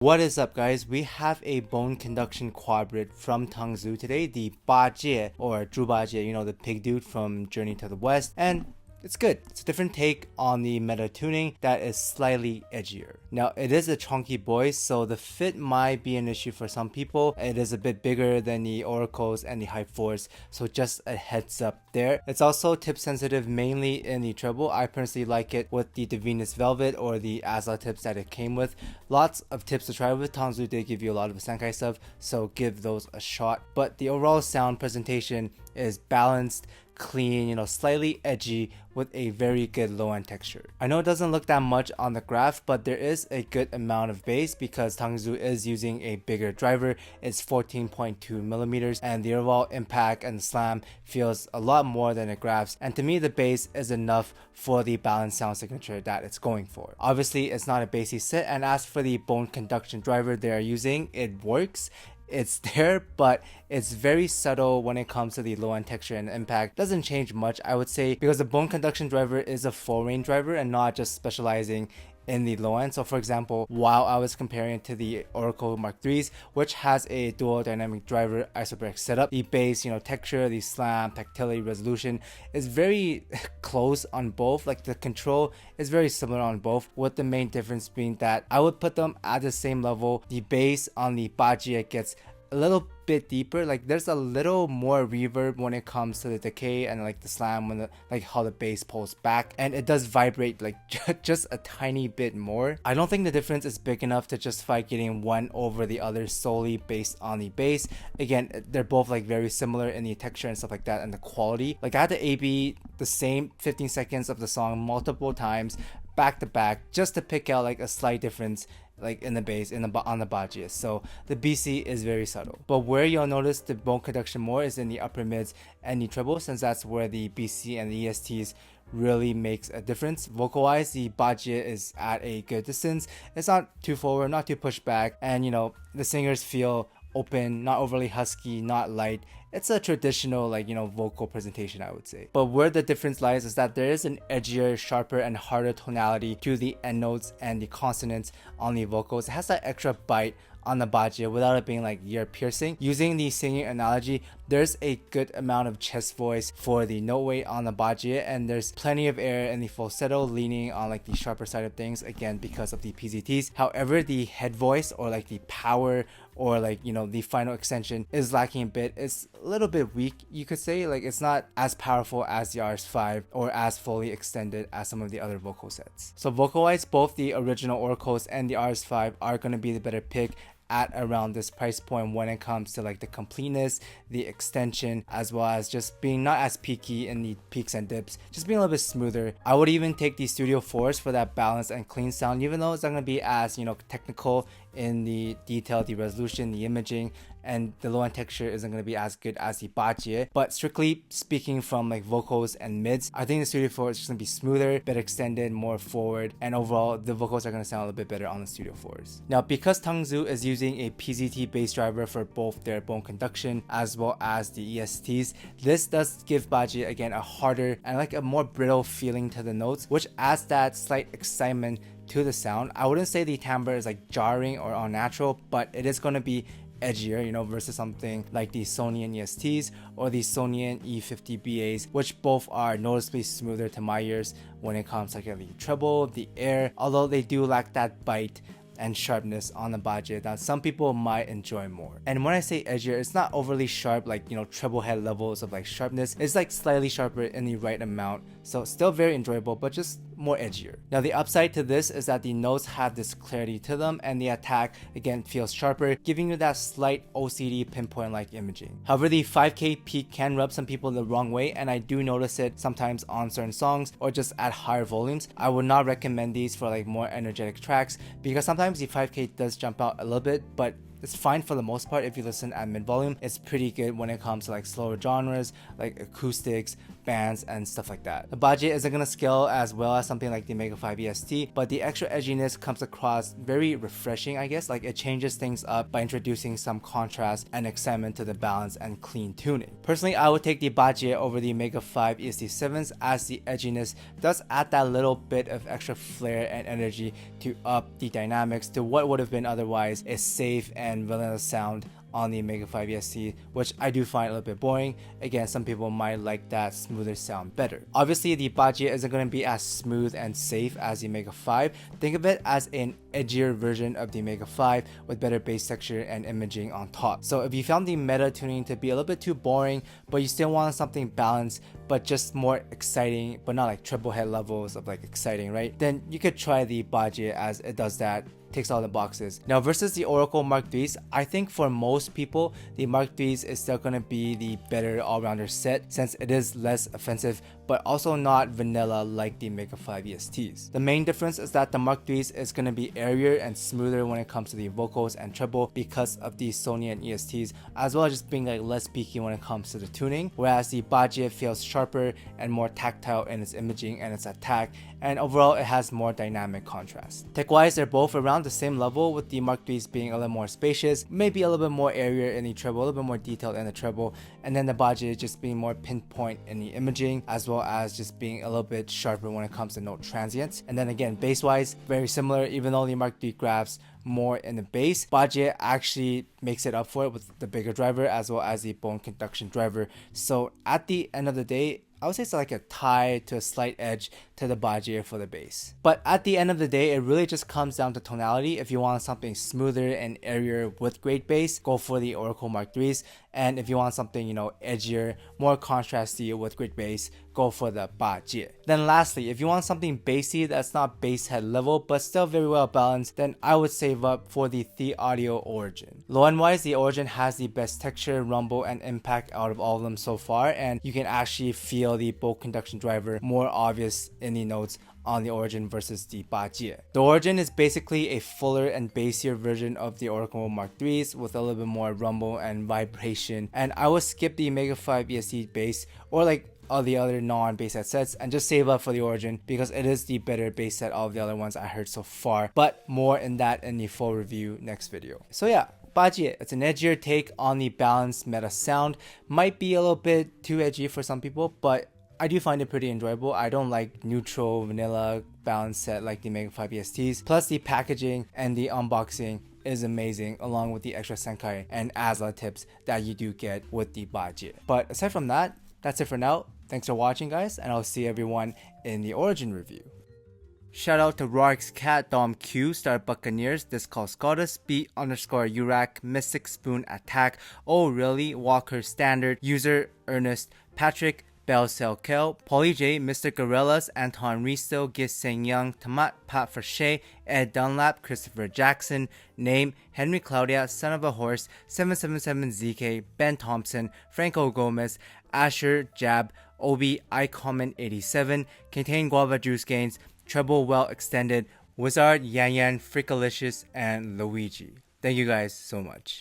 What is up, guys? We have a bone conduction quadruped from Tangzu today, the BAJIE or BAJIE, you know, the pig dude from Journey to the West, and it's good. It's a different take on the meta tuning that is slightly edgier. Now, it is a chunky boy, so the fit might be an issue for some people. It is a bit bigger than the Oracles and the Hype 4s, so just a heads up there. It's also tip sensitive mainly in the treble. I personally like it with the Venus Velvet or the Asla tips that it came with. Lots of tips to try with. Tangzu did give you a lot of Senkai stuff, so give those a shot. But the overall sound presentation is balanced, clean, you know, slightly edgy with a very good low end texture. I know it doesn't look that much on the graph, but there is a good amount of bass because Tangzu is using a bigger driver. It's 14.2 millimeters, and the overall impact and slam feels a lot more than it grabs. And to me, the bass is enough for the balanced sound signature that it's going for. Obviously, it's not a bassy sit, and as for the bone conduction driver they are using, it works. It's there, but it's very subtle when it comes to the low end texture and impact. Doesn't change much, I would say, because the bone conduction driver is a full range driver and not just specializing in the low end. So for example, while I was comparing it to the ORACLE MK3s, which has a dual dynamic driver ISOBARIC setup, the bass, you know, texture, the slam, tactility, resolution is very close on both. Like the control is very similar on both, with the main difference being that I would put them at the same level. The bass on the BAJIE gets a little bit deeper, like there's a little more reverb when it comes to the decay and like the slam, when like how the bass pulls back, and it does vibrate like just a tiny bit more. I don't think the difference is big enough to justify getting one over the other solely based on the bass. Again, they're both like very similar in the texture and stuff like that, and the quality. Like I had to AB the same 15 seconds of the song multiple times back to back just to pick out like a slight difference like in the bass on the BAJIE. So the BC is very subtle, but where you'll notice the bone conduction more is in the upper mids and the treble, since that's where the BC and the ESTs really makes a difference. Vocal wise, the BAJIE is at a good distance. It's not too forward, not too pushed back, and you know, the singers feel open, not overly husky, not light. It's a traditional, like, you know, vocal presentation, I would say. But where the difference lies is that there is an edgier, sharper, and harder tonality to the end notes and the consonants on the vocals. It has that extra bite on the BAJIE without it being like ear piercing. Using the singing analogy, there's a good amount of chest voice for the note weight on the BAJIE, and there's plenty of air in the falsetto leaning on like the sharper side of things, again because of the PZTs. However, the head voice or like the power or like, you know, the final extension is lacking a bit. It's a little bit weak, you could say. Like it's not as powerful as the RS5 or as fully extended as some of the other vocal sets. So vocal wise, both the original Oracles and the RS5 are going to be the better pick at around this price point when it comes to like the completeness, the extension, as well as just being not as peaky in the peaks and dips, just being a little bit smoother. I would even take the Studio 4s for that balanced and clean sound, even though it's not going to be as, you know, technical in the detail, the resolution, the imaging, and the low end texture isn't going to be as good as the BAJIE. But strictly speaking from like vocals and mids, I think the Studio 4 is just going to be smoother, bit extended, more forward, and overall the vocals are going to sound a little bit better on the Studio 4s. Now, because Tangzu is using a PZT bass driver for both their bone conduction as well as the ESTs, this does give BAJIE again a harder and like a more brittle feeling to the notes, which adds that slight excitement to the sound. I wouldn't say the timbre is like jarring or unnatural, but it is going to be edgier, you know, versus something like the SONION ESTs or the SONION E50 BAs, which both are noticeably smoother to my ears when it comes to like the treble, the air, although they do lack that bite and sharpness on the BAJIE that some people might enjoy more. And when I say edgier, it's not overly sharp like, you know, treble head levels of like sharpness. It's like slightly sharper in the right amount, so still very enjoyable, but just more edgier. Now the upside to this is that the notes have this clarity to them, and the attack again feels sharper, giving you that slight OCD pinpoint like imaging. However, the 5K peak can rub some people the wrong way, and I do notice it sometimes on certain songs or just at higher volumes. I would not recommend these for like more energetic tracks, because sometimes the 5K does jump out a little bit, but it's fine for the most part if you listen at mid volume. It's pretty good when it comes to like slower genres like acoustics, bands and stuff like that. The BAJIE isn't going to scale as well as something like the MEGA5 EST, but the extra edginess comes across very refreshing, I guess. Like, it changes things up by introducing some contrast and excitement to the balance and clean tuning. Personally, I would take the BAJIE over the MEGA5 EST7s, as the edginess does add that little bit of extra flair and energy to up the dynamics to what would have been otherwise a safe and vanilla sound on the MEGA5 EST, which I do find a little bit boring. Again, some people might like that smoother sound better. Obviously, the BAJIE isn't going to be as smooth and safe as the MEGA5. Think of it as an edgier version of the MEGA5 with better bass texture and imaging on top. So if you found the meta tuning to be a little bit too boring, but you still want something balanced but just more exciting, but not like triple head levels of like exciting, right? Then you could try the BAJIE, as it does that, ticks all the boxes. Now versus the Oracle Mark IIIs, I think for most people the Mark IIIs is still going to be the better all-rounder set, since it is less offensive but also not vanilla like the MEGA5 ESTs. The main difference is that the Mark IIIs is going to be airier and smoother when it comes to the vocals and treble because of the SONION ESTs, as well as just being like less peaky when it comes to the tuning, whereas the BAJIE feels sharper and more tactile in its imaging and its attack, and overall it has more dynamic contrast. Tech-wise, they're both around the same level, with the Mark IIIs being a little more spacious, maybe a little bit more airier in the treble, a little bit more detailed in the treble, and then the BAJIE just being more pinpoint in the imaging, as well as just being a little bit sharper when it comes to note transients. And then again, bass-wise, very similar. Even though the Mark III grabs more in the bass, BAJIE actually makes it up for it with the bigger driver as well as the bone conduction driver. So at the end of the day, I would say it's like a tie to a slight edge to the BAJIE for the bass. But at the end of the day, it really just comes down to tonality. If you want something smoother and airier with great bass, go for the Oracle Mark IIIs. And if you want something, you know, edgier, more contrasty with great bass, go for the BAJIE. Then lastly, if you want something bassy that's not bass head level but still very well balanced, then I would save up for the THIEAUDIO Origin. Low end wise, the Origin has the best texture, rumble, and impact out of all of them so far, and you can actually feel the bone conduction driver more obvious in the notes on the Origin versus the BAJIE. The Origin is basically a fuller and bassier version of the Oracle Mark IIIs with a little bit more rumble and vibration, and I would skip the MEGA5 EST bass or like all the other non-bass set sets and just save up for the Origin because it is the better bass set of the other ones I heard so far, but more in that in the full review next video. So yeah, BAJIE, it's an edgier take on the balanced meta sound. Might be a little bit too edgy for some people, but I do find it pretty enjoyable. I don't like neutral vanilla balanced set like the MEGA5 ESTs. Plus the packaging and the unboxing is amazing, along with the extra Senkai and ASLA tips that you do get with the BAJIE. But aside from that, that's it for now. Thanks for watching, guys, and I'll see everyone in the Origin review. Shout out to Rorik's Cat, Dom Q, Star Buccaneers, Discal Scottus, B_URAC, Mystic Spoon Attack, Oh Really, Walker Standard, User Ernest, Patrick, Bell Cell Kel, Polly J, Mr. Gorillas, Anton Risto, Gis Seng Young, Tamat Pat Fache, Ed Dunlap, Christopher Jackson, Name, Henry Claudia, Son of a Horse, 777ZK, Ben Thompson, Franco Gomez, Asher, Jab, Obi, iCommon87, Contain Guava Juice Gains, Treble Well Extended, Wizard, Yan Yan, Frickalicious, and Luigi. Thank you guys so much.